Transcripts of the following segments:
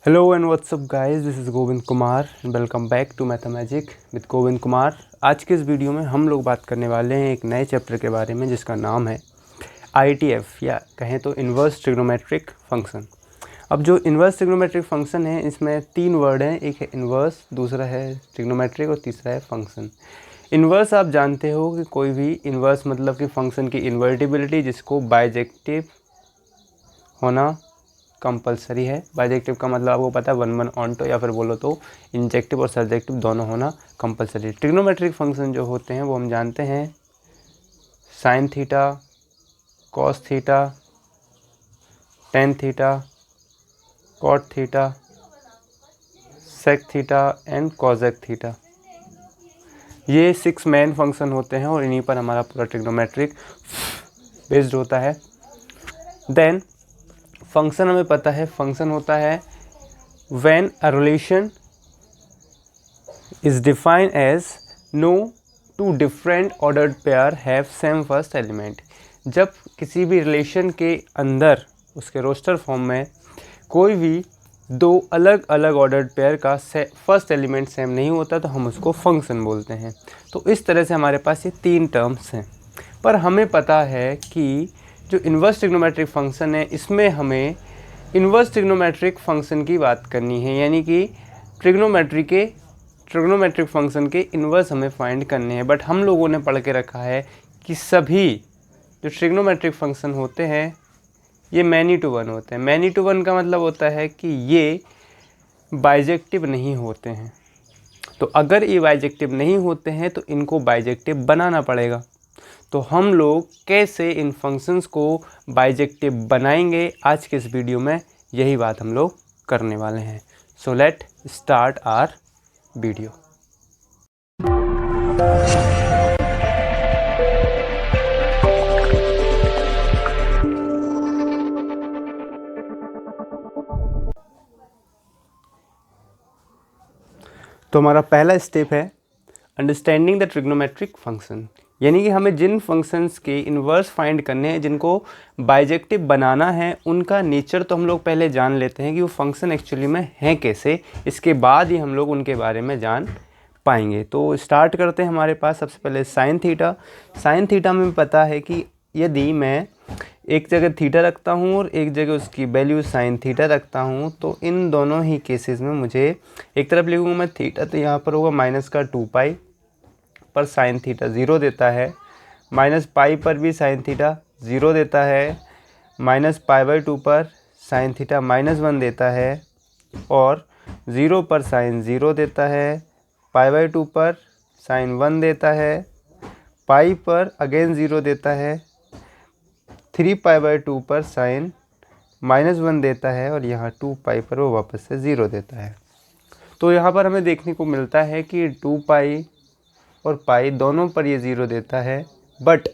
Hello and what's up guys, this is Govind Kumar and welcome back to Mathemagic with Govind Kumar. आज के इस video में हम लोग बात करने वाले हैं एक नए चैप्टर के बारे में जिसका नाम है आईटीएफ या कहें तो इन्वर्स ट्रिग्नोमेट्रिक फंक्शन। अब जो इन्वर्स ट्रिग्नोमेट्रिक फंक्शन है इसमें तीन वर्ड हैं, एक है इन्वर्स, दूसरा है ट्रिग्नोमेट्रिक और तीसरा है फंक्शन। इन्वर्स आप जानते हो कि कोई भी इन्वर्स मतलब कि फंक्शन की इन्वर्टिबिलिटी जिसको बाइजेक्टिव होना कंपलसरी है। बाइजेक्टिव का मतलब आपको पता है 1 1 ऑन टू या फिर बोलो तो इंजेक्टिव और सर्जेक्टिव दोनों होना कंपलसरी है। ट्रिग्नोमेट्रिक फंक्शन जो होते हैं वो हम जानते हैं sine theta, cos theta, tan theta, cot theta, sec theta and cosec theta. ये 6 मेन फंक्शन होते हैं और इन्हीं पर हमारा पूरा ट्रिग्नोमेट्रिक बेस्ड होता है। देन फंक्शन हमें पता है, फंक्शन होता है when a relation is defined as no two different ordered pair have same first element. जब किसी भी रिलेशन के अंदर उसके रोस्टर फॉर्म में कोई भी दो अलग अलग ऑर्डर्ड पेयर का फर्स्ट एलिमेंट सेम नहीं होता तो हम उसको फंक्शन बोलते हैं। तो इस तरह से हमारे पास ये तीन टर्म्स हैं। पर हमें पता है कि जो इन्वर्स ट्रिग्नोमेट्रिक फंक्शन है इसमें हमें इन्वर्स ट्रिग्नोमेट्रिक फंक्शन की बात करनी है, यानी कि ट्रिग्नोमेट्रिक फंक्शन के इन्वर्स हमें फाइंड करने हैं। बट हम लोगों ने पढ़ के रखा है कि सभी जो ट्रिग्नोमेट्रिक फंक्शन होते हैं ये मैनी टू वन होते हैं। मैनी टू वन का मतलब होता है कि ये बाइजेक्टिव नहीं होते हैं। तो अगर ये बाइजेक्टिव नहीं होते हैं तो इनको बाइजेक्टिव बनाना पड़ेगा। तो हम लोग कैसे इन फंक्शंस को बाइजेक्टिव बनाएंगे, आज के इस वीडियो में यही बात हम लोग करने वाले हैं। So let start our video. तो हमारा पहला स्टेप है अंडरस्टैंडिंग द ट्रिग्नोमेट्रिक फंक्शन, यानी कि हमें जिन फंक्शंस के इन्वर्स फाइंड करने हैं, जिनको बाइजेक्टिव बनाना है, उनका नेचर तो हम लोग पहले जान लेते हैं कि वो फंक्शन एक्चुअली में हैं कैसे। इसके बाद ही हम लोग उनके बारे में जान पाएंगे। तो स्टार्ट करते हैं। हमारे पास सबसे पहले साइन थीटा। साइन थीटा में पता है कि यदि मैं एक जगह थीटा रखता हूँ और एक जगह उसकी वैल्यू साइन थीटा रखता हूँ तो इन दोनों ही केसेस में मुझे एक तरफ लिखूँगा मैं थीटा, तो यहाँ पर होगा माइनस का 2 पाई पर साइन थीटा 0 देता है, माइनस पाई पर भी साइन थीटा 0 देता है, माइनस पाई/2 पर साइन थीटा -1 देता है और 0 पर साइन 0 देता है, पाई/2 पर साइन 1 देता है, पाई पर अगेन 0 देता है, 3 पाई/2 पर साइन -1 देता है और यहाँ 2 पाई पर वो वापस से 0 देता है। तो यहाँ पर हमें देखने को मिलता है कि 2 पाई और पाई दोनों पर ये 0 देता है, बट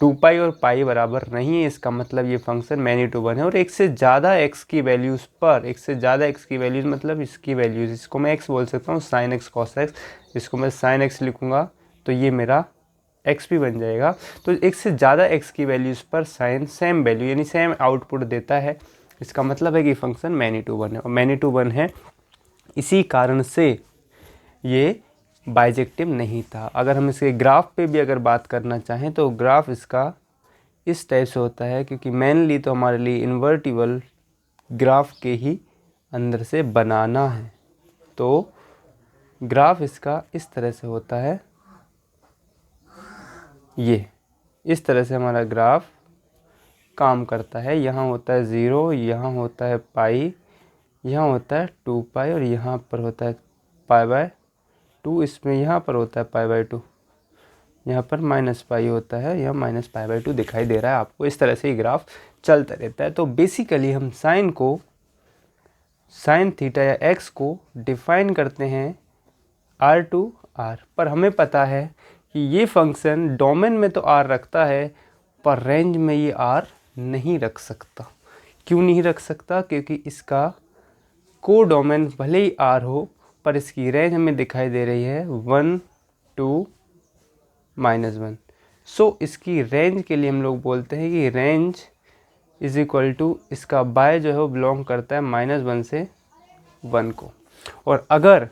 2 पाई और पाई बराबर नहीं है। इसका मतलब ये फंक्शन मैनी टू वन है और एक से ज़्यादा एक्स की वैल्यूज़ पर, एक से ज़्यादा एक्स की वैल्यूज़ मतलब इसकी वैल्यूज़, इसको मैं एक्स बोल सकता हूँ, साइन एक्स कॉस एक्स, इसको मैं साइन एक्स लिखूँगा तो ये मेरा एक्स भी बन जाएगा। तो एक से ज़्यादा एक्स की वैल्यूज़ पर साइन सेम वैल्यू यानी सेम आउटपुट देता है। इसका मतलब है कि फंक्शन मैनी टू वन है और मैनी टू वन है इसी कारण से ये बाइजेक्टिव नहीं था। अगर हम इसके ग्राफ पे भी अगर बात करना चाहें तो ग्राफ इसका इस टाइप से होता है, क्योंकि मेनली तो हमारे लिए इन्वर्टिबल ग्राफ के ही अंदर से बनाना है। तो ग्राफ इसका इस तरह से होता है, ये इस तरह से हमारा ग्राफ काम करता है। यहाँ होता है 0, यहाँ होता है पाई, यहाँ होता है 2 पाई और यहाँ पर होता है पाई/2, इसमें यहाँ पर होता है पाई/2, यहाँ पर माइनस पाई होता है, यहाँ माइनस पाई/2 दिखाई दे रहा है आपको। इस तरह से ये ग्राफ चलता रहता है। तो बेसिकली हम साइन थीटा या एक्स को डिफाइन करते हैं R पर हमें पता है कि ये फंक्शन डोमेन में तो R रखता है पर रेंज में ये R नहीं रख सकता। क्यों नहीं रख सकता? क्योंकि इसका को डोमेन भले ही R हो पर इसकी रेंज हमें दिखाई दे रही है 1 2 -1। सो इसकी रेंज के लिए हम लोग बोलते हैं कि रेंज इज इक्वल टू इसका बाय जो है वो बिलोंग करता है -1 से 1 को। और अगर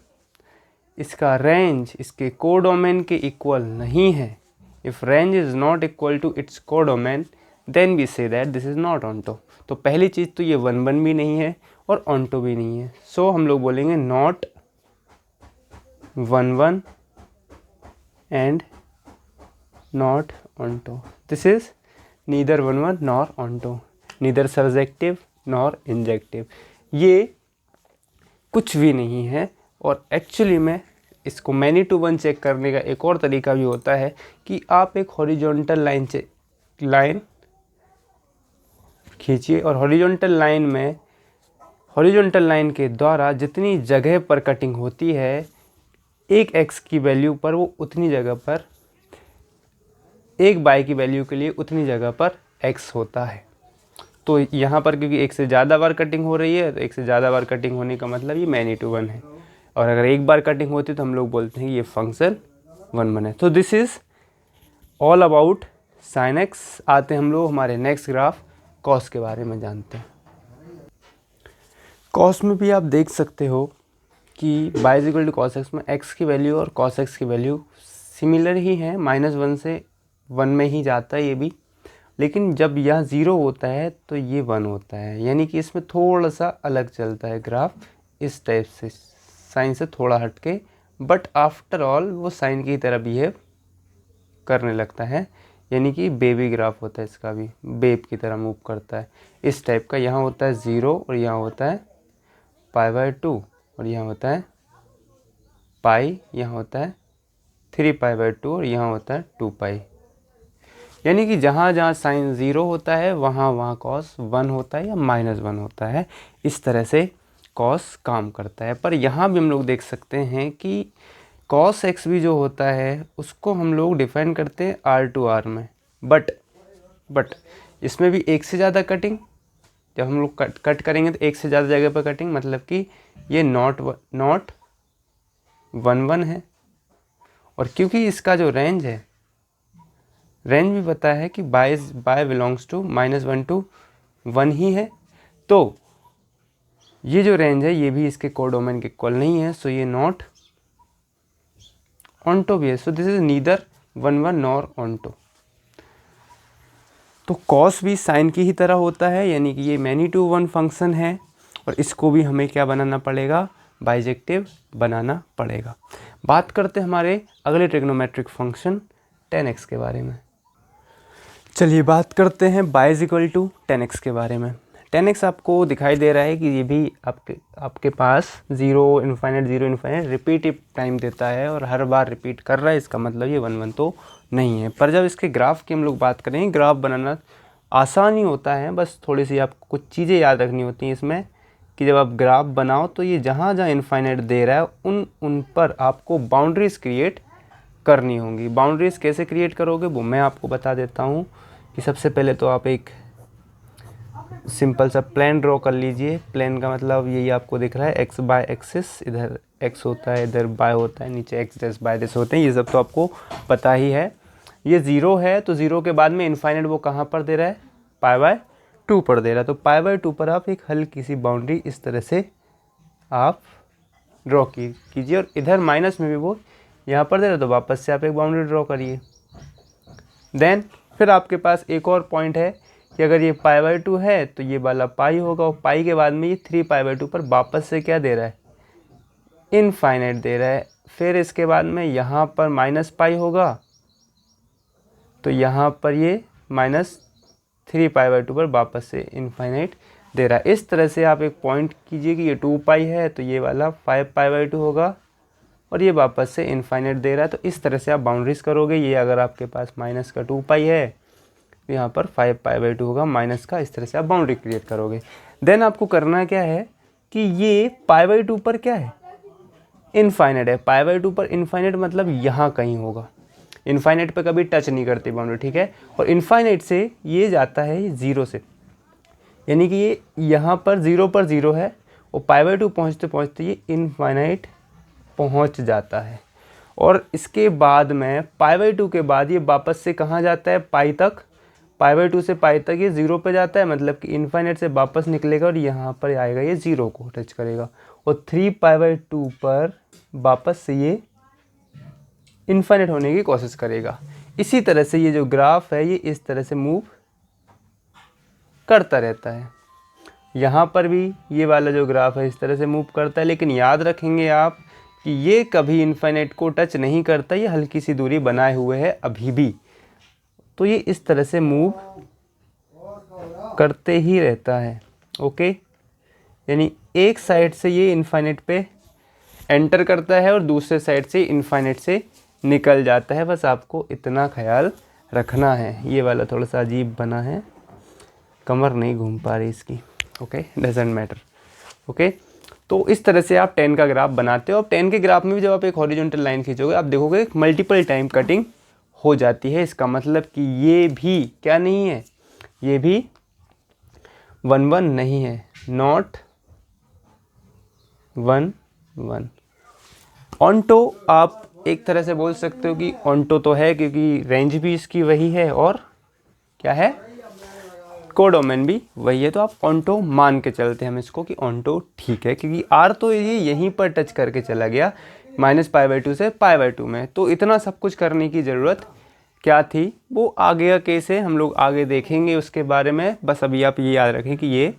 इसका रेंज इसके कोडोमेन के इक्वल नहीं है, if range is not equal to its codomain then we say that this is not onto. तो पहली चीज़ तो ये 1 भी नहीं है और ऑनटो भी नहीं है, सो हम लोग बोलेंगे not 1 and not onto. This is neither 1 nor onto, neither surjective nor injective, ये कुछ भी नहीं है। और एक्चुअली में इसको मैनी टू वन चेक करने का एक और तरीका भी होता है कि आप एक हॉरिजॉन्टल लाइन खींचिए और हॉरिजॉन्टल लाइन के द्वारा जितनी जगह पर कटिंग होती है एक एक्स की वैल्यू पर, वो उतनी जगह पर, एक बाय की वैल्यू के लिए उतनी जगह पर एक्स होता है। तो यहाँ पर क्योंकि एक से ज़्यादा बार कटिंग हो रही है तो एक से ज़्यादा बार कटिंग होने का मतलब ये मैनी टू वन है, और अगर एक बार कटिंग होती है तो हम लोग बोलते हैं कि ये फंक्शन 1 है। तो this is all about sine x. आते हैं हम लोग हमारे नेक्स्ट ग्राफ कॉस के बारे में जानते हैं। कॉस में भी आप देख सकते हो कि y is equal to cos x में एक्स की वैल्यू और कॉस एक्स की वैल्यू सिमिलर ही है, -1 से 1 में ही जाता है ये भी, लेकिन जब यह 0 होता है तो ये 1 होता है, यानी कि इसमें थोड़ा सा अलग चलता है ग्राफ, इस टाइप से साइन से थोड़ा हटके, बट आफ्टर ऑल वो साइन की तरह बिहेव करने लगता है, यानी कि बेबी ग्राफ होता है इसका भी, बेब की तरह मूव करता है इस टाइप का। यहाँ होता है 0 और यहाँ होता है π/2 और यहाँ होता है पाई, यहाँ होता है 3π/2 और यहाँ होता है 2π, यानी कि जहाँ जहाँ साइन 0 होता है वहाँ कॉस 1 होता है या -1 होता है। इस तरह से कॉस काम करता है। पर यहाँ भी हम लोग देख सकते हैं कि कॉस एक्स भी जो होता है उसको हम लोग डिफाइन करते हैं R/R में, बट इसमें भी एक से ज़्यादा कटिंग, जब हम लोग कट करेंगे तो एक से ज़्यादा जगह पर कटिंग, मतलब कि ये नॉट 1 है। और क्योंकि इसका जो रेंज है, रेंज भी पता है कि बाय बिलोंग्स टू -1 to 1 ही है, तो ये जो रेंज है ये भी इसके कोडोमेन के इक्वल नहीं है, सो ये नॉट ऑनटो भी है। So this is neither 1 nor onto. तो कॉस भी साइन की ही तरह होता है, यानी कि ये मैनी टू वन फंक्शन है, और इसको भी हमें क्या बनाना पड़ेगा, बाइजेक्टिव बनाना पड़ेगा। बात करते हैं हमारे अगले ट्रिग्नोमेट्रिक फंक्शन tan x के बारे में। चलिए बात करते हैं y is equal to tan x के बारे में। tan x आपको दिखाई दे रहा है कि ये भी आपके पास 0 इन्फाइनाइट रिपीटिव टाइम देता है और हर बार रिपीट कर रहा है, इसका मतलब ये 1 तो नहीं है। पर जब इसके ग्राफ की हम लोग बात करें, ग्राफ बनाना आसान ही होता है, बस थोड़ी सी आपको कुछ चीज़ें याद रखनी होती हैं इसमें, कि जब आप ग्राफ बनाओ तो ये जहाँ जहाँ इन्फाइनाइट दे रहा है उन पर आपको बाउंड्रीज क्रिएट करनी होंगी। बाउंड्रीज कैसे क्रिएट करोगे वो मैं आपको बता देता हूँ कि सबसे पहले तो आप एक सिंपल सा प्लेन ड्रॉ कर लीजिए। प्लेन का मतलब यही आपको दिख रहा है, एक्स बाय एक्सिस, इधर एक्स होता है, इधर बाय होता है, नीचे एक्स डैश बाय डैश होते हैं, ये सब तो आपको पता ही है। ये 0 है तो 0 के बाद में इन्फाइनाइट वो कहाँ पर दे रहा है, π/2 पर दे रहा है। तो π/2 पर आप एक हल्की सी बाउंड्री इस तरह से आप ड्रॉ कीजिए, और इधर माइनस में भी वो यहाँ पर दे रहा है तो वापस से आप एक बाउंड्री ड्रॉ करिए। देन फिर आपके पास एक और पॉइंट है कि अगर ये π/2 है तो ये वाला पाई होगा, और पाई के बाद में ये 3π/2 पर वापस से क्या दे रहा है, इनफाइनाइट दे रहा है। फिर इसके बाद में यहाँ पर -π होगा तो यहाँ पर ये -3π/2 पर वापस से इनफाइनाइट दे रहा है। इस तरह से आप एक पॉइंट कीजिए कि ये 2π है तो ये वाला 5π/2 होगा और ये वापस से इनफाइनाइट दे रहा है। तो इस तरह से आप बाउंड्रीज करोगे। ये अगर आपके पास माइनस का 2π है तो यहाँ पर 5π/2 होगा माइनस का, इस तरह से आप बाउंड्री क्रिएट करोगे। देन आपको करना क्या है कि ये π/2 पर क्या है, इनफाइनाइट है। π/2 पर इनफाइनाइट मतलब यहाँ कहीं होगा, इनफाइनाइट पे कभी टच नहीं करती बाउंड्री, ठीक है। और इनफाइनाइट से ये जाता है 0 से, यानी कि ये यहाँ पर 0 है और π/2 पहुँचते पहुँचते ये इनफाइनाइट पहुँच जाता है। और इसके बाद में π/2 के बाद ये वापस से कहाँ जाता है, पाई तक π/2 से पाई तक ये 0 पे जाता है, मतलब कि इन्फाइनाइट से वापस निकलेगा और यहाँ पर आएगा ये 0 को टच करेगा, और 3π/2 पर वापस से ये इन्फाइनाइट होने की कोशिश करेगा। इसी तरह से ये जो ग्राफ है ये इस तरह से मूव करता रहता है। यहाँ पर भी ये वाला जो ग्राफ है इस तरह से मूव करता है, लेकिन याद रखेंगे आप कि ये कभी इन्फाइनाइट को टच नहीं करता, ये हल्की सी दूरी बनाए हुए है अभी भी। तो ये इस तरह से मूव करते ही रहता है। ओके, यानी एक साइड से ये इन्फाइनाइट पे एंटर करता है और दूसरे साइड से इन्फाइनाइट से निकल जाता है। बस आपको इतना ख्याल रखना है। ये वाला थोड़ा सा अजीब बना है, कमर नहीं घूम पा रही इसकी। Okay, doesn't matter. ओके, तो इस तरह से आप 10 का ग्राफ बनाते हो। अब 10 के ग्राफ में भी जब आप एक हॉरिजॉन्टल लाइन खींचोगे आप देखोगे मल्टीपल टाइम कटिंग हो जाती है। इसका मतलब कि ये भी क्या नहीं है, ये भी 1 1 नहीं है, नॉट 1 1। ऑन्टो आप एक तरह से बोल सकते हो कि ऑन्टो तो है, क्योंकि रेंज भी इसकी वही है और क्या है, कोडोमेन भी वही है, तो आप ऑन्टो मान के चलते हैं हम इसको कि ऑन्टो ठीक है, क्योंकि आर तो ये यहीं पर टच करके चला गया -π/2 से π/2 में। तो इतना सब कुछ करने की ज़रूरत क्या थी, वो आगे का केस है, हम लोग आगे देखेंगे उसके बारे में। बस अभी आप ये याद रखें कि ये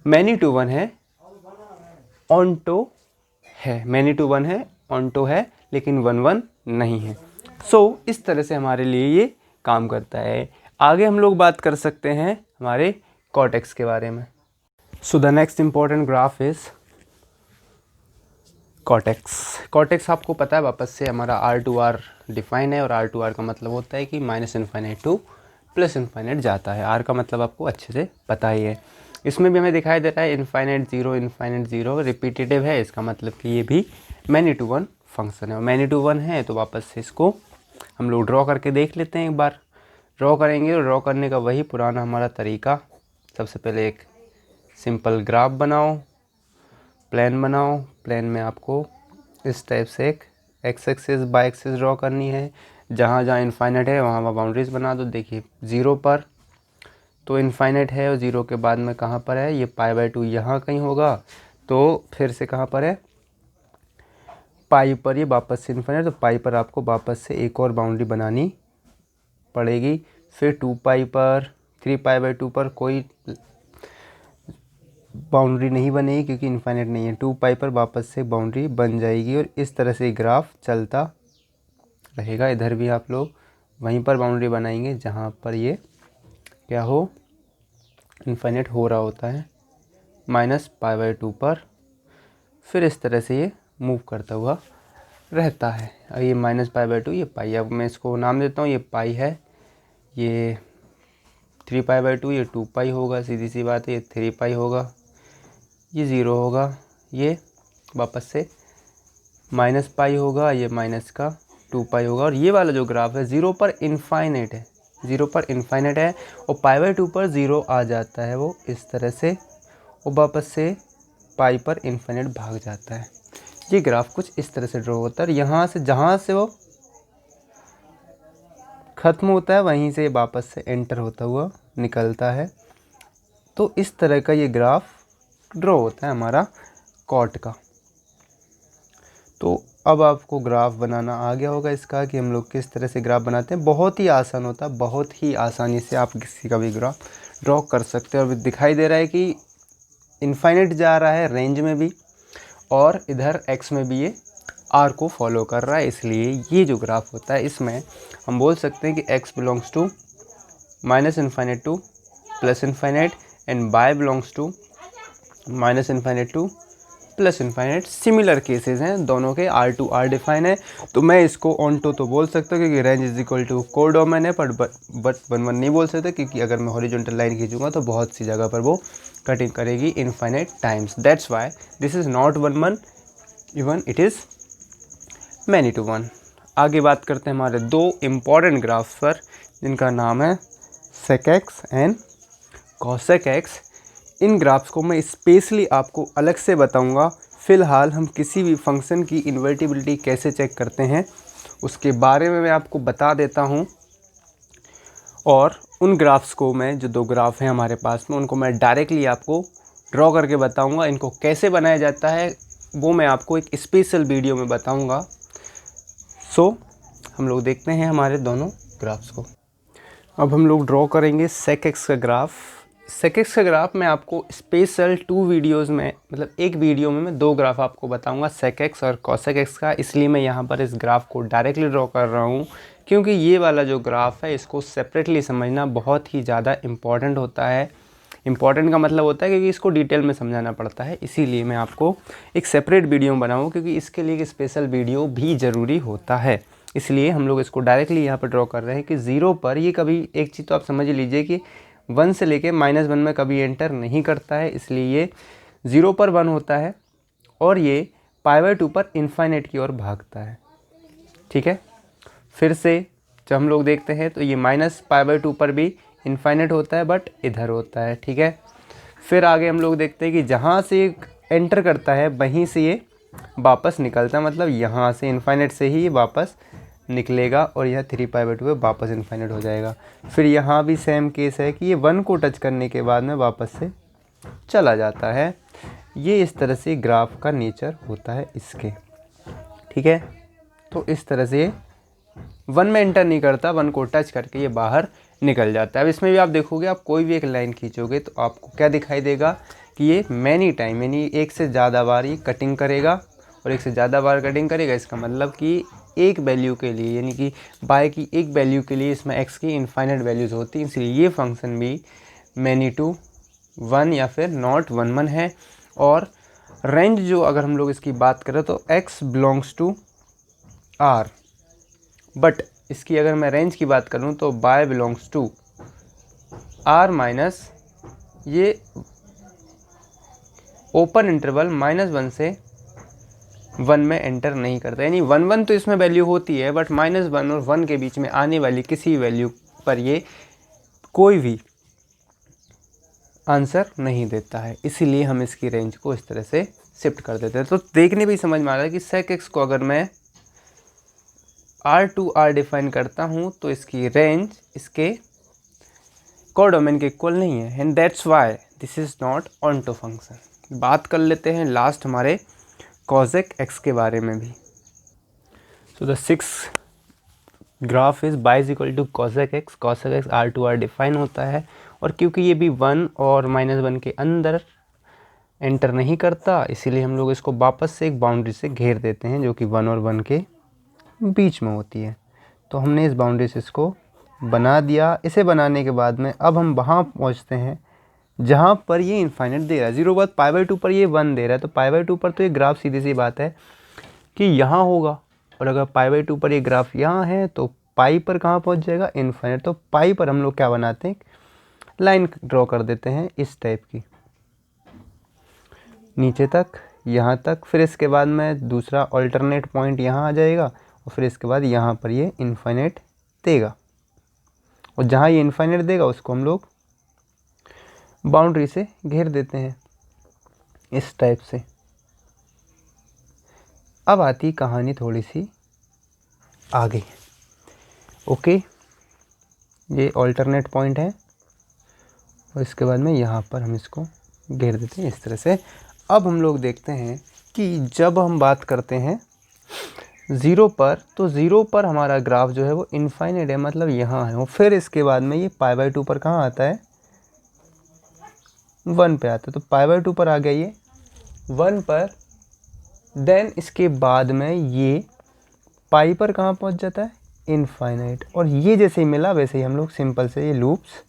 मैनी टू वन है, ऑन्टो है, मैनी टू वन है, ऑन्टो है, लेकिन 1 1 नहीं है। सो इस तरह से हमारे लिए ये काम करता है। आगे हम लोग बात कर सकते हैं हमारे कॉर्टेक्स के बारे में। So the next important graph is cortex. Cortex आपको पता है वापस से हमारा R/R डिफाइन है, और R/R का मतलब होता है कि -इन्फाइनाइट टू +इन्फाइनाइट जाता है। R का मतलब आपको अच्छे से पता ही है। इसमें भी हमें दिखाई दे रहा है इन्फाइनाइट 0 रिपीटेटिव है, इसका मतलब कि ये भी मैनी टू वन फंक्शन है, और मैनी टू वन है तो वापस से इसको हम लोग ड्रॉ करके देख लेते हैं। एक बार ड्रॉ करेंगे, और ड्रॉ करने का वही पुराना हमारा तरीका, सबसे पहले एक सिंपल ग्राफ बनाओ, प्लेन बनाओ। प्लेन में आपको इस टाइप से एक x axis y axis draw करनी है। जहाँ जहाँ इन्फाइनाइट है वहाँ वहाँ बाउंड्रीज बना दो। देखिए 0 पर तो इन्फाइनाइट है, और 0 के बाद में कहाँ पर है, ये π/2 यहाँ कहीं होगा, तो फिर से कहाँ पर है, पाई पर ये वापस से इन्फाइनाइट, तो पाई पर आपको वापस से एक और बाउंड्री बनानी पड़ेगी। फिर 2π पर, 3π/2 पर कोई बाउंड्री नहीं बनेगी क्योंकि इन्फाइनाइट नहीं है। 2π पर वापस से बाउंड्री बन जाएगी, और इस तरह से ग्राफ चलता रहेगा। इधर भी आप लोग वहीं पर बाउंड्री बनाएंगे जहाँ पर ये क्या हो, इन्फाइनाइट हो रहा होता है, -π/2 पर। फिर इस तरह से ये मूव करता हुआ रहता है। ये -π/2, ये पाई। अब मैं इसको नाम देता हूँ, ये पाई है, ये 3π/2, ये 2π होगा, सीधी सी बात है, ये 3π होगा, ये 0 होगा, ये वापस से -π होगा, ये माइनस का 2π होगा। और ये वाला जो ग्राफ है 0 पर इन्फाइनाइट है, 0 पर इन्फाइनाइट है, और π/2 पर 0 आ जाता है वो इस तरह से, और वापस से पाई पर इन्फाइनाइट भाग जाता है। ये ग्राफ कुछ इस तरह से ड्रॉ होता है। यहाँ से जहाँ से वो ख़त्म होता है वहीं से वापस से एंटर होता हुआ निकलता है। तो इस तरह का ये ग्राफ ड्रॉ होता है हमारा कॉर्ड का। तो अब आपको ग्राफ बनाना आ गया होगा इसका, कि हम लोग किस तरह से ग्राफ बनाते हैं। बहुत ही आसान होता है, बहुत ही आसानी से आप किसी का भी ग्राफ ड्रॉ कर सकते हैं। और दिखाई दे रहा है कि इन्फाइनाइट जा रहा है रेंज में भी, और इधर एक्स में भी ये आर को फॉलो कर रहा है। इसलिए ये जो ग्राफ होता है इसमें हम बोल सकते हैं कि x belongs to -infinite to +infinite, and y belongs to -infinite to +infinite. Similar cases हैं, दोनों के R/R डिफाइन है। तो मैं इसको ऑन्टो तो बोल सकता हूँ क्योंकि range is equal to codomain है, बट 1 1 नहीं बोल सकते, क्योंकि अगर मैं हॉरिजॉन्टल लाइन खींचूंगा तो बहुत सी जगह पर वो कटिंग करेगी infinite times. That's why this is not 1 1, even it is many to one. आगे बात करते हैं हमारे दो इम्पॉर्टेंट ग्राफ्स पर, जिनका नाम है sec x and cosec x. इन ग्राफ्स को मैं स्पेशली आपको अलग से बताऊंगा। फ़िलहाल हम किसी भी फंक्शन की इन्वर्टिबिलिटी कैसे चेक करते हैं उसके बारे में मैं आपको बता देता हूं, और उन ग्राफ्स को मैं, जो 2 ग्राफ हैं हमारे पास में, उनको मैं डायरेक्टली आपको ड्रॉ करके बताऊंगा। इनको कैसे बनाया जाता है वो मैं आपको एक स्पेशल वीडियो में बताऊंगा। सो हम लोग देखते हैं हमारे दोनों ग्राफ्स को। अब हम लोग ड्रॉ करेंगे सेक एक्स का ग्राफ। सेक एक्स का ग्राफ मैं आपको स्पेशल 2 वीडियोस में, मतलब एक वीडियो में मैं 2 ग्राफ आपको बताऊंगा, सेक एक्स और कॉसेक एक्स का। इसलिए मैं यहाँ पर इस ग्राफ को डायरेक्टली ड्रॉ कर रहा हूँ, क्योंकि ये वाला जो ग्राफ है इसको सेपरेटली समझना बहुत ही ज़्यादा इम्पॉर्टेंट होता है। इम्पॉर्टेंट का मतलब होता है क्योंकि इसको डिटेल में समझाना पड़ता है, इसीलिए मैं आपको एक सेपरेट वीडियो बनाऊँ, क्योंकि इसके लिए एक स्पेशल वीडियो भी ज़रूरी होता है। इसलिए हम लोग इसको डायरेक्टली यहाँ पर ड्रॉ कर रहे हैं कि 0 पर ये कभी, एक चीज़ तो आप समझ लीजिए कि 1 से लेके -1 में कभी एंटर नहीं करता है, इसलिए ये 0 पर 1 होता है और ये π/2 पर इन्फाइनाइट की ओर भागता है। ठीक है, फिर से जब हम लोग देखते हैं तो ये -π/2 पर भी इन्फाइनाइट होता है, बट इधर होता है। ठीक है, फिर आगे हम लोग देखते हैं कि जहाँ से एंटर करता है वहीं से ये वापस निकलता है, मतलब यहाँ से इन्फाइनाइट से ही ये वापस निकलेगा और यह 3π/2 पे वापस इन्फाइनाइट हो जाएगा। फिर यहाँ भी सेम केस है कि ये 1 को टच करने के बाद में वापस से चला जाता है। ये इस तरह से ग्राफ का नेचर होता है इसके। ठीक है, तो इस तरह से 1 में एंटर नहीं करता, 1 को टच करके ये बाहर निकल जाता है। अब इसमें भी आप देखोगे, आप कोई भी एक लाइन खींचोगे तो आपको क्या दिखाई देगा कि ये मैनी टाइम, यानी एक से ज़्यादा बार ये कटिंग करेगा, और एक से ज़्यादा बार कटिंग करेगा इसका मतलब कि एक वैल्यू के लिए, यानी कि बाय की एक वैल्यू के लिए इसमें एक्स की इनफाइनाइट वैल्यूज़ होती हैं, इसलिए ये फंक्शन भी मैनी टू 1 या फिर नॉट 1 1 है। और रेंज जो अगर हम लोग इसकी बात करें तो x belongs to r, but इसकी अगर मैं रेंज की बात करूं तो y belongs to r minus ये ओपन इंटरवल -1 से 1 में एंटर नहीं करता, यानी 1 1 तो इसमें वैल्यू होती है, बट -1 और 1 के बीच में आने वाली किसी वैल्यू पर ये कोई भी आंसर नहीं देता है, इसीलिए हम इसकी रेंज को इस तरह से शिफ्ट कर देते हैं। तो देखने भी समझ में आ रहा है कि सेक एक्स को अगर मैं R डिफाइन करता हूँ तो इसकी रेंज इसके कोडोमेन के इक्वल नहीं है, and that's why this is not onto function. बात कर लेते हैं लास्ट हमारे कॉसेक एक्स के बारे में भी। So the 6th graph is y equal to cosec x R define होता है, और क्योंकि ये भी 1 और -1 के अंदर एंटर नहीं करता, इसीलिए हम लोग इसको वापस से एक बाउंड्री से घेर देते हैं जो कि 1 और 1 के बीच में होती है। तो हमने इस बाउंड्री से इसको बना दिया। इसे बनाने के बाद में अब हम वहाँ पहुँचते हैं जहाँ पर ये इन्फाइनाइट दे रहा है। 0 बाद π/2 पर ये 1 दे रहा है, तो π/2 पर तो ये ग्राफ सीधी सी बात है कि यहाँ होगा, और अगर π/2 पर ये ग्राफ यहाँ है तो पाई पर कहाँ पहुँच जाएगा, इन्फाइनाइट। तो पाई पर हम लोग क्या बनाते हैं, लाइन ड्रॉ कर देते हैं इस टाइप की, नीचे तक यहाँ तक। फिर इसके बाद में दूसरा अल्टरनेट पॉइंट यहाँ आ जाएगा, और फिर इसके बाद यहाँ पर ये इन्फाइनाइट देगा, और जहाँ ये इन्फाइनाइट देगा उसको हम लोग बाउंड्री से घेर देते हैं इस टाइप से। अब आती कहानी थोड़ी सी आगे। ओके, ये अल्टरनेट पॉइंट है, और इसके बाद में यहाँ पर हम इसको घेर देते हैं इस तरह से। अब हम लोग देखते हैं कि जब हम बात करते हैं 0 पर, तो 0 पर हमारा ग्राफ जो है वो इनफाइनाइट है, मतलब यहाँ है, और फिर इसके बाद में ये π/2 पर कहाँ आता है, 1 पे आता है। तो π/2 पर आ गया ये 1 पर, देन इसके बाद में ये पाई पर कहाँ पहुँच जाता है, इनफाइनाइट। और ये जैसे ही मिला वैसे ही हम लोग सिंपल से ये लूप्स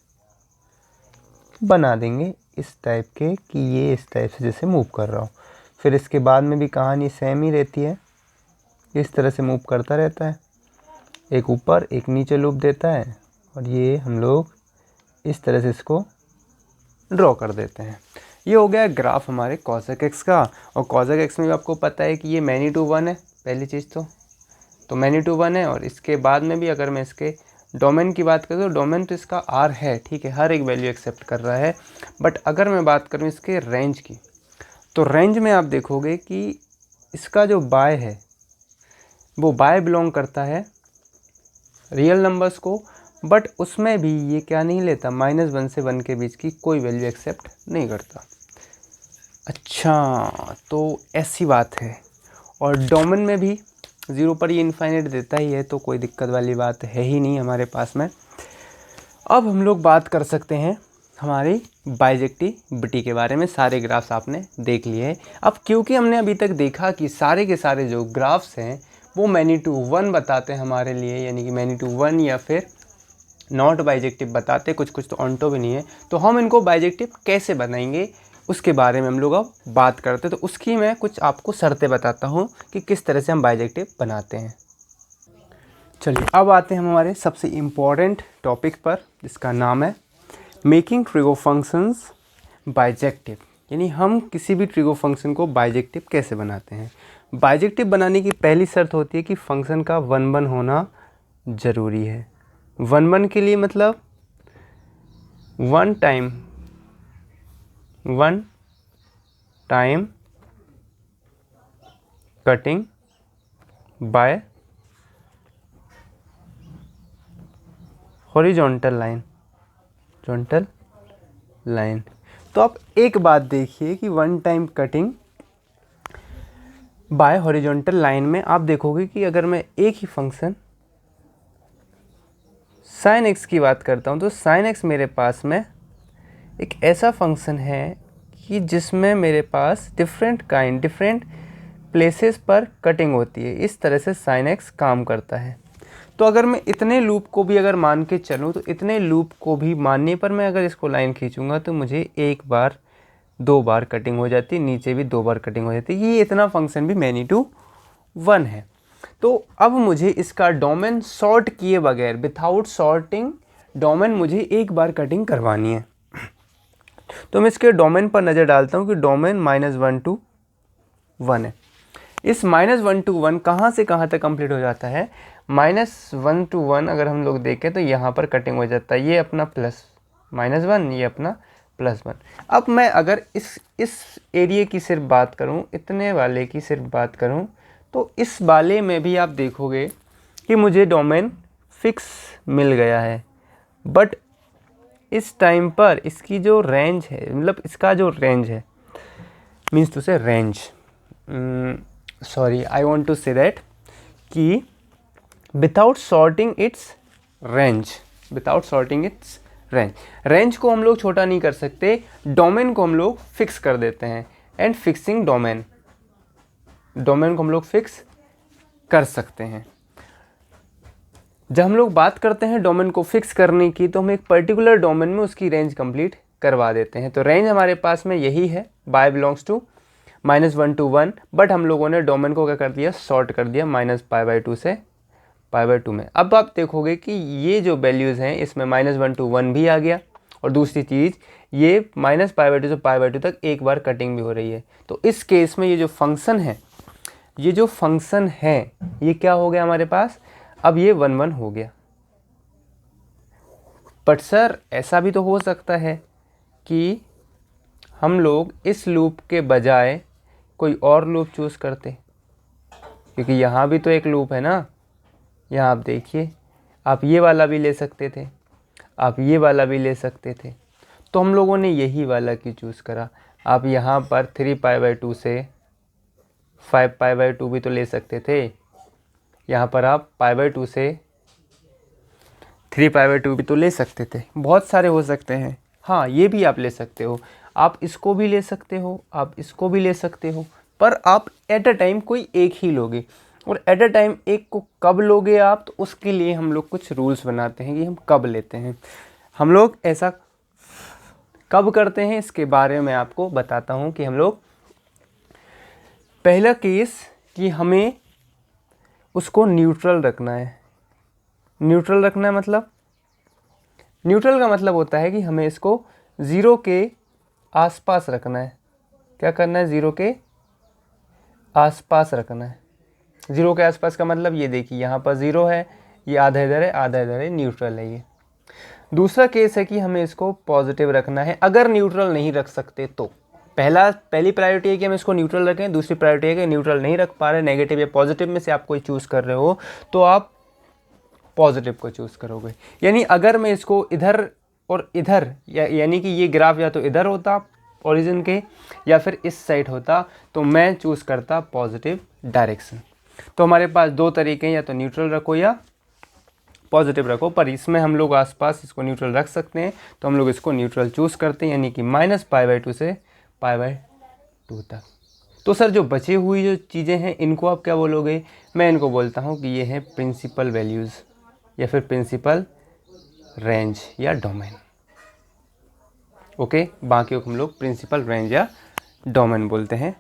बना देंगे इस टाइप के, कि ये इस टाइप से जैसे मूव कर रहा हो। फिर इसके बाद में भी कहानी सेम ही रहती है, इस तरह से मूव करता रहता है, एक ऊपर एक नीचे लूप देता है, और ये हम लोग इस तरह से इसको ड्रॉ कर देते हैं। ये हो गया ग्राफ हमारे कॉसेक एक्स का। और कॉसेक एक्स में भी आपको पता है कि ये मैनी टू 1 है, पहली चीज़ तो मैनी टू 1 है। और इसके बाद में भी अगर मैं इसके डोमेन की बात करूँ तो डोमेन तो इसका R है, ठीक है, हर एक वैल्यू एक्सेप्ट कर रहा है। बट अगर मैं बात करूँ इसके रेंज की, तो रेंज में आप देखोगे कि इसका जो बाय है वो बाय बिलोंग करता है रियल नंबर्स को बट उसमें भी ये क्या नहीं लेता, -1 से 1 के बीच की कोई वैल्यू एक्सेप्ट नहीं करता। अच्छा, तो ऐसी बात है। और डोमेन में भी 0 पर ये इनफाइनाइट देता ही है, तो कोई दिक्कत वाली बात है ही नहीं हमारे पास में। अब हम लोग बात कर सकते हैं हमारी बाइजेक्टिविटी के बारे में। सारे ग्राफ्स आपने देख लिए हैं। अब क्योंकि हमने अभी तक देखा कि सारे के सारे जो ग्राफ्स हैं वो मैनी टू वन बताते हैं हमारे लिए, यानी कि मैनी टू वन या फिर नॉट बाइजेक्टिव बताते, कुछ कुछ तो ऑन्टो भी नहीं है, तो हम इनको बाइजेक्टिव कैसे बनाएंगे उसके बारे में हम लोग अब बात करते हैं। तो उसकी मैं कुछ आपको शर्तें बताता हूँ कि किस तरह से हम बाइजेक्टिव बनाते हैं। चलिए अब आते हैं हम हमारे सबसे इम्पॉर्टेंट टॉपिक पर, जिसका नाम है मेकिंग ट्रिगो फंक्शंस बाइजेक्टिव, यानी हम किसी भी ट्रिगो फंक्शन को बाइजेक्टिव कैसे बनाते हैं। बाइजेक्टिव बनाने की पहली शर्त होती है कि फंक्शन का 1-1 होना ज़रूरी है। 1-1 के लिए मतलब 1 time cutting bye horizontal line. तो आप एक बात देखिए कि 1 time cutting bye horizontal line में आप देखोगे कि अगर मैं एक ही फंक्शन sin x की बात करता हूँ, तो sin x मेरे पास में एक ऐसा फंक्शन है कि जिसमें मेरे पास डिफरेंट प्लेसेस पर कटिंग होती है। इस तरह से sin x काम करता है। तो अगर मैं इतने लूप को भी अगर मान के चलूँ, तो इतने लूप को भी मानने पर मैं अगर इसको लाइन खींचूंगा तो मुझे 1 बार 2 बार कटिंग हो जाती है, नीचे भी 2 बार कटिंग हो जाती है। ये इतना फंक्शन भी मैनी टू वन है। तो अब मुझे इसका डोमेन सॉर्ट किए बगैर, विथआउट सॉर्टिंग डोमेन, मुझे 1 बार कटिंग करवानी है। तो मैं इसके डोमेन पर नज़र डालता हूँ कि डोमेन -1 to 1 है। इस -1 to 1 कहाँ से कहाँ तक कंप्लीट हो जाता है। -1 to 1 अगर हम लोग देखें तो यहाँ पर कटिंग हो जाता है, ये अपना +-1, ये अपना +1। अब मैं अगर इस एरिया की सिर्फ बात करूँ, इतने वाले की सिर्फ बात करूँ, तो इस वाले में भी आप देखोगे कि मुझे डोमेन फिक्स मिल गया है। बट इस टाइम पर इसकी जो रेंज है, मतलब इसका जो रेंज है, means to say range, sorry I want to say that कि विदाउट सॉर्टिंग इट्स रेंज को हम लोग छोटा नहीं कर सकते, डोमेन को हम लोग फिक्स कर देते हैं। एंड फिक्सिंग डोमेन को हम लोग फिक्स कर सकते हैं। जब हम लोग बात करते हैं डोमेन को फिक्स करने की, तो हम एक पर्टिकुलर डोमेन में उसकी रेंज कंप्लीट करवा देते हैं। तो रेंज हमारे पास में यही है, y belongs to -1 to 1, but हम लोगों ने डोमेन को क्या कर दिया, सॉर्ट कर दिया -π/2 से π/2 में। अब आप देखोगे कि ये जो वैल्यूज़ हैं इसमें -1 to 1 भी आ गया, और दूसरी चीज़ ये -π/2 से π/2 तक 1 बार कटिंग भी हो रही है। तो इस केस में ये जो फंक्शन है ये क्या हो गया हमारे पास, अब ये 1-1 हो गया। बट सर ऐसा भी तो हो सकता है कि हम लोग इस लूप के बजाय कोई और लूप चूज़ करते, क्योंकि यहाँ भी तो एक लूप है ना। यहाँ आप देखिए, आप ये वाला भी ले सकते थे, आप ये वाला भी ले सकते थे, तो हम लोगों ने यही वाला क्यों चूज़ करा। आप यहाँ पर 3π/2 से 5π/2 भी तो ले सकते थे। यहाँ पर आप π/2 से 3π/2 भी तो ले सकते थे। बहुत सारे हो सकते हैं। हाँ, ये भी आप ले सकते हो, आप इसको भी ले सकते हो, आप इसको भी ले सकते हो, पर आप एट अ टाइम कोई एक ही लोगे। और एट अ टाइम एक को कब लोगे आप, तो उसके लिए हम लोग कुछ रूल्स बनाते हैं कि हम कब लेते हैं। हम लोग ऐसा कब करते हैं इसके बारे में आपको बताता हूँ कि हम लोग पहला केस कि हमें उसको न्यूट्रल रखना है। न्यूट्रल रखना है मतलब, न्यूट्रल का मतलब होता है कि हमें इसको 0 के आसपास रखना है। क्या करना है, 0 के आसपास रखना है। 0 के आसपास का मतलब ये देखिए, यहाँ पर 0 है, ये आधा इधर है आधा इधर है, न्यूट्रल है ये। दूसरा केस है कि हमें इसको पॉजिटिव रखना है। अगर न्यूट्रल नहीं रख सकते तो पहली प्रायोरिटी है कि हम इसको न्यूट्रल रखें, दूसरी प्रायोरिटी है कि न्यूट्रल नहीं रख पा रहे, नेगेटिव या पॉजिटिव में से आप कोई चूज़ कर रहे हो, तो आप पॉजिटिव को चूज़ करोगे। यानी अगर मैं इसको इधर और इधर यानी कि ये ग्राफ या तो इधर होता ओरिजिन के या फिर इस साइड होता तो मैं चूज़ करता पॉजिटिव डायरेक्शन। तो हमारे पास दो तरीके हैं, या तो न्यूट्रल रखो या पॉजिटिव रखो, पर इसमें हम लोग आसपास इसको न्यूट्रल रख सकते हैं, तो हम लोग इसको न्यूट्रल चूज़ करते हैं, यानी कि -π/2 से π/2 तक। तो सर जो बची हुई जो चीज़ें हैं इनको आप क्या बोलोगे? मैं इनको बोलता हूँ कि ये हैं प्रिंसिपल वैल्यूज़ या फिर प्रिंसिपल रेंज या डोमेन। ओके, बाकी को हम लोग प्रिंसिपल रेंज या डोमेन बोलते हैं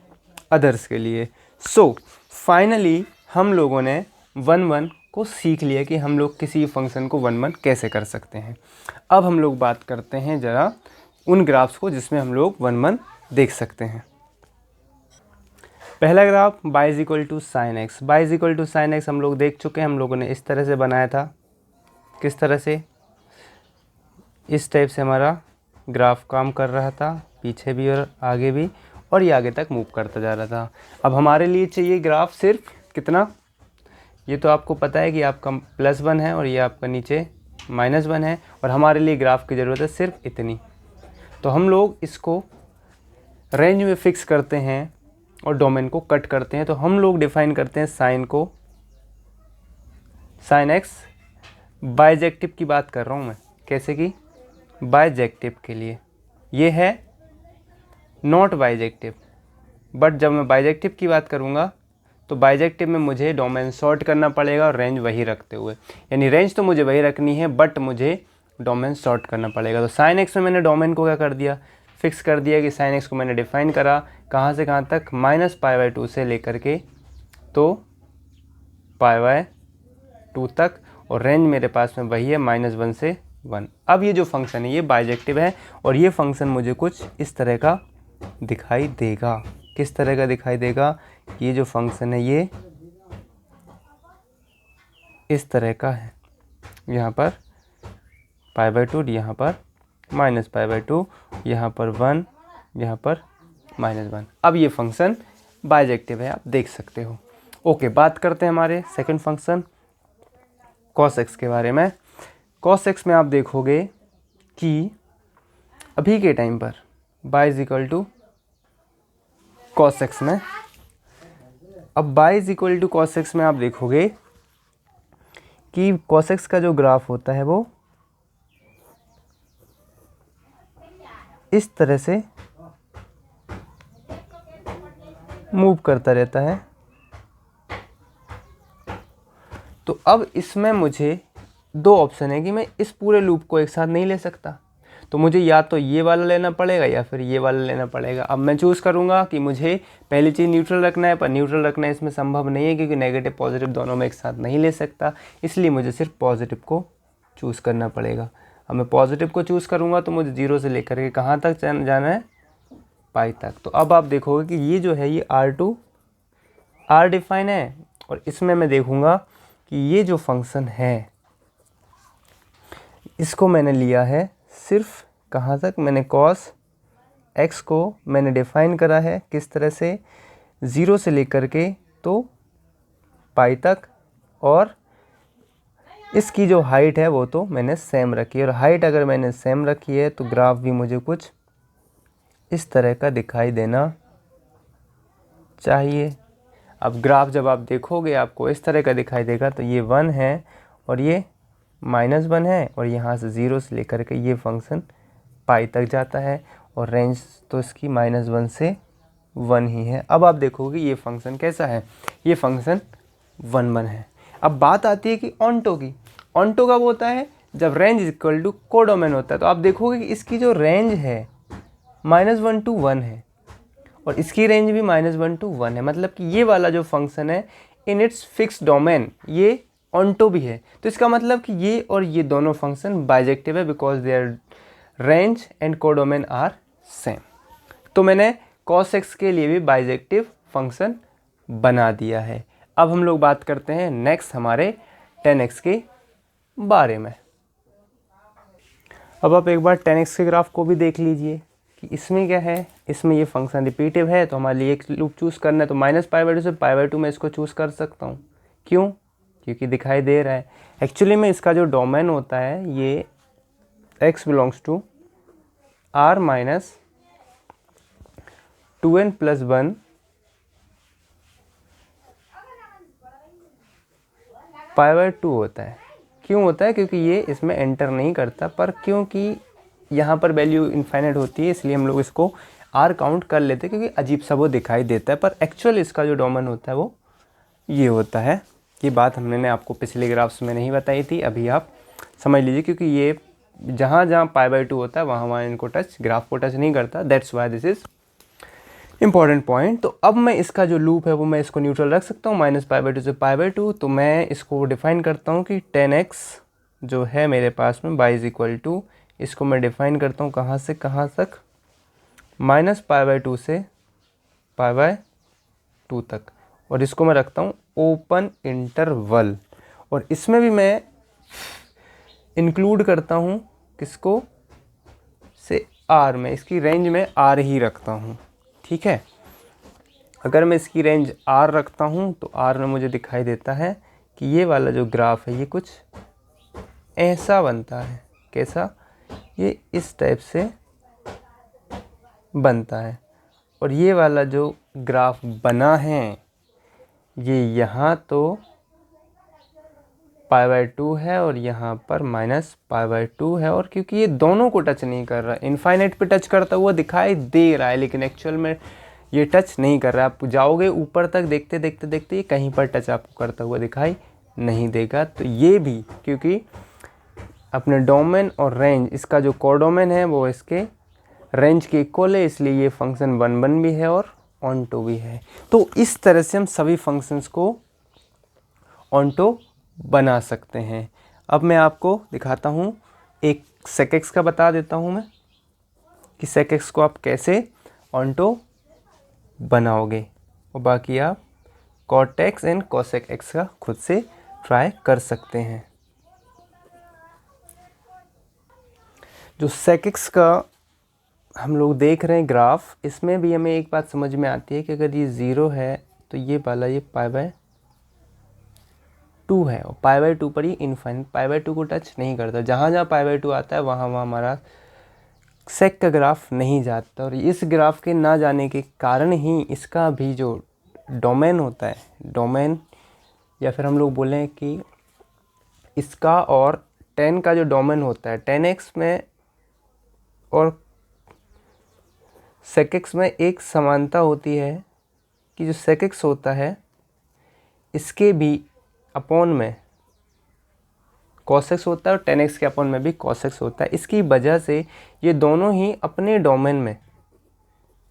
अदर्स के लिए। सो फाइनली हम लोगों ने 1-1 को सीख लिया कि हम लोग किसी फंक्शन को 1-1 कैसे कर सकते हैं। अब हम लोग बात करते हैं ज़रा उन ग्राफ्स को जिसमें हम लोग 1-1 देख सकते हैं। पहला graph y = sin x। y = sin x हम लोग देख चुके हैं, हम लोगों ने इस तरह से बनाया था। किस तरह से? इस टाइप से हमारा ग्राफ काम कर रहा था, पीछे भी और आगे भी, और ये आगे तक मूव करता जा रहा था। अब हमारे लिए चाहिए ग्राफ सिर्फ कितना? ये तो आपको पता है कि आपका +1 है और ये आपका नीचे -1 है, और हमारे लिए ग्राफ की ज़रूरत है सिर्फ इतनी। तो हम लोग इसको रेंज में फिक्स करते हैं और डोमेन को कट करते हैं। तो हम लोग डिफाइन करते हैं साइन को, sin x बाइजेक्टिव की बात कर रहा हूँ मैं। कैसे की? बाइजेक्टिव के लिए। ये है नॉट बाइजेक्टिव, बट जब मैं बाइजेक्टिव की बात करूँगा तो बाइजेक्टिव में मुझे डोमेन शॉर्ट करना पड़ेगा और रेंज वही रखते हुए, यानी रेंज तो मुझे वही रखनी है बट मुझे डोमेन शॉर्ट करना पड़ेगा। तो sin x में मैंने डोमेन को क्या कर दिया? फिक्स कर दिया कि sin x को मैंने डिफाइन करा कहाँ से कहाँ तक? -π/2 से लेकर के तो π/2 तक, और रेंज मेरे पास में वही है -1 से 1। अब ये जो फंक्शन है ये बाइजेक्टिव है और ये फंक्शन मुझे कुछ इस तरह का दिखाई देगा। किस तरह का दिखाई देगा? ये जो फंक्शन है ये इस तरह का है। यहाँ पर π/2, यहाँ पर -π/2, यहाँ पर 1, यहाँ पर -1। अब ये फंक्शन बाइजेक्टिव है, आप देख सकते हो। ओके, बात करते हैं हमारे सेकंड फंक्शन cos x के बारे में। cos x में आप देखोगे कि अभी के टाइम पर y = cos x में, अब y = cos x में आप देखोगे कि cos x का जो ग्राफ होता है वो इस तरह से मूव करता रहता है। तो अब इसमें मुझे दो ऑप्शन है कि मैं इस पूरे लूप को एक साथ नहीं ले सकता, तो मुझे या तो ये वाला लेना पड़ेगा या फिर ये वाला लेना पड़ेगा। अब मैं चूज़ करूँगा कि मुझे पहली चीज़ न्यूट्रल रखना है, पर न्यूट्रल रखना इसमें संभव नहीं है क्योंकि नेगेटिव पॉजिटिव दोनों में एक साथ नहीं ले सकता, इसलिए मुझे सिर्फ पॉजिटिव को चूज़ करना पड़ेगा। अब मैं पॉजिटिव को चूज़ करूँगा तो मुझे 0 से लेकर के कहाँ तक जाना है? पाई तक। तो अब आप देखोगे कि ये जो है ये R डिफाइन है, और इसमें मैं देखूँगा कि ये जो फंक्शन है इसको मैंने लिया है सिर्फ कहाँ तक? मैंने cos x को मैंने डिफाइन करा है किस तरह से? 0 से लेकर के तो पाई तक, और इसकी जो हाइट है वो तो मैंने सेम रखी है, और हाइट अगर मैंने सेम रखी है तो ग्राफ भी मुझे कुछ इस तरह का दिखाई देना चाहिए। अब ग्राफ जब आप देखोगे आपको इस तरह का दिखाई देगा, तो ये 1 है और ये -1 है, और यहाँ से 0 से लेकर के ये फंक्शन पाई तक जाता है, और रेंज तो इसकी -1 से 1 ही है। अब आप देखोगे ये फंक्शन कैसा है? ये फंक्शन 1-1 है। अब बात आती है कि ऑन्टो की। ऑन्टो कब होता है? जब रेंज इक्वल टू कोडोमेन होता है। तो आप देखोगे कि इसकी जो रेंज है -1 to 1 है, और इसकी रेंज भी -1 to 1 है, मतलब कि ये वाला जो फंक्शन है इन इट्स फिक्स डोमेन ये ऑन्टो भी है। तो इसका मतलब कि ये और ये दोनों फंक्शन बाइजेक्टिव है because their range and codomain are same. तो मैंने cos x के लिए भी बाइजेक्टिव फंक्शन बना दिया है। अब हम लोग बात करते हैं नेक्स्ट हमारे tan x के बारे में। अब आप एक बार tan x के ग्राफ को भी देख लीजिए कि इसमें क्या है। इसमें ये फंक्शन रिपीटिव है, तो हमारे लिए एक लूप चूज़ करना है, तो -π/2 से π/2 में इसको चूज़ कर सकता हूँ। क्यों? क्योंकि दिखाई दे रहा है एक्चुअली में इसका जो डोमेन होता है ये x belongs to r minus 2n plus 1 π/2 होता है। क्यों होता है? क्योंकि ये इसमें एंटर नहीं करता, पर क्योंकि यहाँ पर वैल्यू इनफाइनाइट होती है इसलिए हम लोग इसको r काउंट कर लेते हैं, क्योंकि अजीब सा वो दिखाई देता है। पर एक्चुअल इसका जो डोमेन होता है वो ये होता है। ये बात हमने आपको पिछले ग्राफ्स में नहीं बताई थी, अभी आप समझ लीजिए, क्योंकि ये जहाँ जहाँ π/2 होता है वहाँ वहाँ इनको ग्राफ को टच नहीं करता। That's why this is important point. तो अब मैं इसका जो लूप है वो मैं इसको न्यूट्रल रख सकता हूँ, -π/2 से π/2। तो मैं इसको डिफाइन करता हूँ कि 10x जो है मेरे पास में y, इसको मैं डिफाइन करता हूँ कहाँ से कहाँ तक, -π/2 से π/2 तक, और इसको मैं रखता हूँ ओपन इंटरवल। और इसमें भी मैं इंक्लूड करता हूँ किसको, से r में, इसकी रेंज में r ही रखता हूँ। ठीक है, अगर मैं इसकी रेंज r रखता हूँ तो r में मुझे दिखाई देता है कि ये वाला जो ग्राफ है ये कुछ ऐसा बनता है। कैसा? ये इस टाइप से बनता है। और ये वाला जो ग्राफ बना है ये यहाँ तो π/2 है और यहाँ पर -π/2 है। और क्योंकि ये दोनों को टच नहीं कर रहा, इनफाइनाइट पे टच करता हुआ दिखाई दे रहा है लेकिन एक्चुअल में ये टच नहीं कर रहा है। आप जाओगे ऊपर तक देखते देखते देखते ये कहीं पर टच आपको करता हुआ दिखाई नहीं देगा। तो ये भी क्योंकि अपने डोमेन और रेंज, इसका जो कोडोमेन है वो इसके रेंज के इक्वल है, इसलिए ये फंक्शन 1 भी है और ऑनटो भी है। तो इस तरह से हम सभी फंक्शंस को ऑनटो बना सकते हैं। अब मैं आपको दिखाता हूँ, एक sec x का बता देता हूँ मैं कि sec x को आप कैसे ऑनटो बनाओगे, और बाकी आप cot x and cosec x का खुद से ट्राई कर सकते हैं। जो sec x का हम लोग देख रहे हैं ग्राफ, इसमें भी हमें एक बात समझ में आती है कि अगर ये 0 है तो ये वाला ये π/2 है, और π/2 पर ये इनफाइनाइट π/2 को टच नहीं करता। जहाँ जहाँ π/2 आता है वहाँ वहाँ हमारा सेक का ग्राफ नहीं जाता। और इस ग्राफ के ना जाने के कारण ही इसका भी जो डोमेन होता है, डोमेन या फिर हम लोग बोलें कि इसका और 10 का जो डोमेन होता है, 10x में और sec x में एक समानता होती है कि जो sec x होता है इसके भी अपॉन में cos x होता है और 10x के अपॉन में भी cos x होता है। इसकी वजह से ये दोनों ही अपने डोमेन में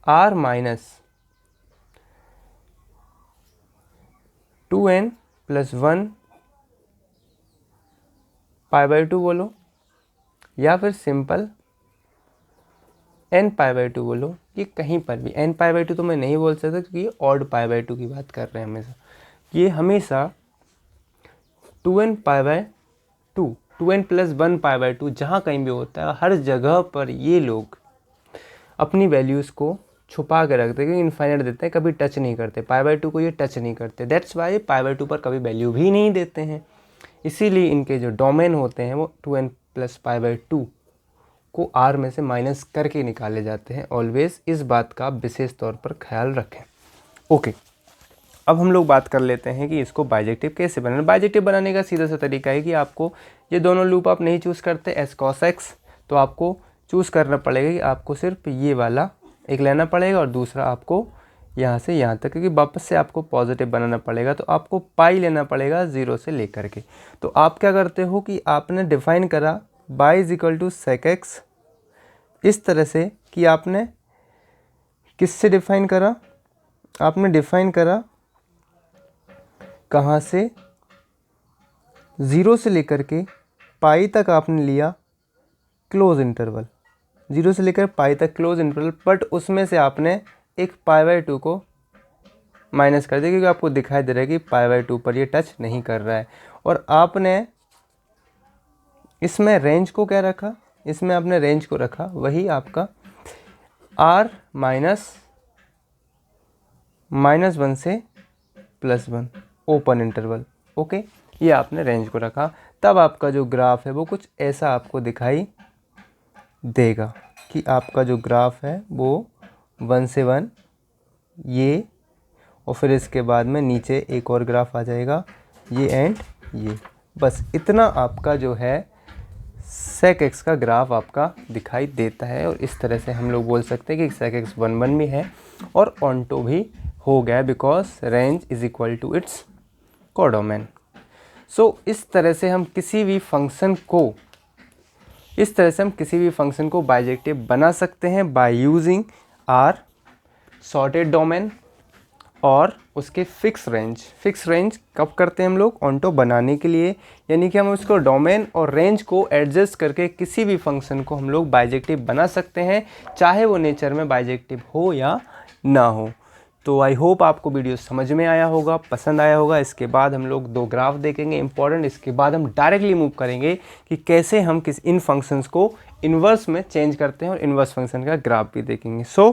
r माइनस 2n प्लस 1 π/2 बोलो या फिर सिंपल n π/2 बोलो, ये कहीं पर भी n π/2 तो मैं नहीं बोल सकता क्योंकि ये ऑड π/2 की बात कर रहे हैं हमेशा। ये हमेशा 2n π/2, 2n प्लस 1 π/2 जहाँ कहीं भी होता है, हर जगह पर ये लोग अपनी वैल्यूज़ को छुपा के रखते हैं, क्योंकि इनफाइनाइट देते हैं, कभी टच नहीं करते। π/2 को ये टच नहीं करते, दैट्स वाई π/2 पर कभी वैल्यू भी नहीं देते हैं। इसीलिए इनके जो डोमेन होते हैं वो 2n प्लस π/2 को r में से माइनस करके निकाले जाते हैं। ऑलवेज इस बात का विशेष तौर पर ख्याल रखें। ओके, अब हम लोग बात कर लेते हैं कि इसको बाइजेक्टिव कैसे बनाना। बाइजेक्टिव बनाने का सीधा सा तरीका है कि आपको ये दोनों लूप आप नहीं चूज़ करते s cos x, तो आपको चूज़ करना पड़ेगा कि आपको सिर्फ ये वाला एक लेना पड़ेगा और दूसरा आपको यहाँ से यहाँ तक, क्योंकि वापस से आपको पॉजिटिव बनाना पड़ेगा तो आपको पाई लेना पड़ेगा 0 से लेकर के। तो आप क्या करते हो कि आपने डिफाइन करा y = sec x इस तरह से कि आपने किससे डिफाइन करा, आपने डिफाइन करा कहाँ से, 0 से लेकर के पाई तक आपने लिया क्लोज इंटरवल, 0 से लेकर पाई तक क्लोज इंटरवल, बट उसमें से आपने एक π/2 को माइनस कर दिया क्योंकि आपको दिखाई दे रहा है कि π/2 पर ये टच नहीं कर रहा है। और आपने इसमें रेंज को क्या रखा, इसमें आपने रेंज को रखा वही आपका r -1 से +1 ओपन इंटरवल। ओके, ये आपने रेंज को रखा तब आपका जो ग्राफ है वो कुछ ऐसा आपको दिखाई देगा कि आपका जो ग्राफ है वो 1 से 1 ये, और फिर इसके बाद में नीचे एक और ग्राफ आ जाएगा ये एंड ये। बस इतना आपका जो है sec x का ग्राफ आपका दिखाई देता है। और इस तरह से हम लोग बोल सकते हैं कि sec x 1 1 भी है और ऑनटो भी हो गया, because range is equal to its codomain. So इस तरह से हम किसी भी फंक्शन को बाइजेक्टिव बना सकते हैं by using our sorted domain और उसके फिक्स रेंज कब करते हैं हम लोग? ऑनटो बनाने के लिए, यानी कि हम उसको डोमेन और रेंज को एडजस्ट करके किसी भी फंक्शन को हम लोग बाइजेक्टिव बना सकते हैं, चाहे वो नेचर में बाइजेक्टिव हो या ना हो। तो आई होप आपको वीडियो समझ में आया होगा, पसंद आया होगा। इसके बाद हम लोग 2 ग्राफ देखेंगे इंपॉर्टेंट। इसके बाद हम डायरेक्टली मूव करेंगे कि कैसे हम इन फंक्शंस को इन्वर्स में चेंज करते हैं और इन्वर्स फंक्शन का ग्राफ भी देखेंगे। So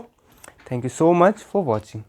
thank you so much for watching.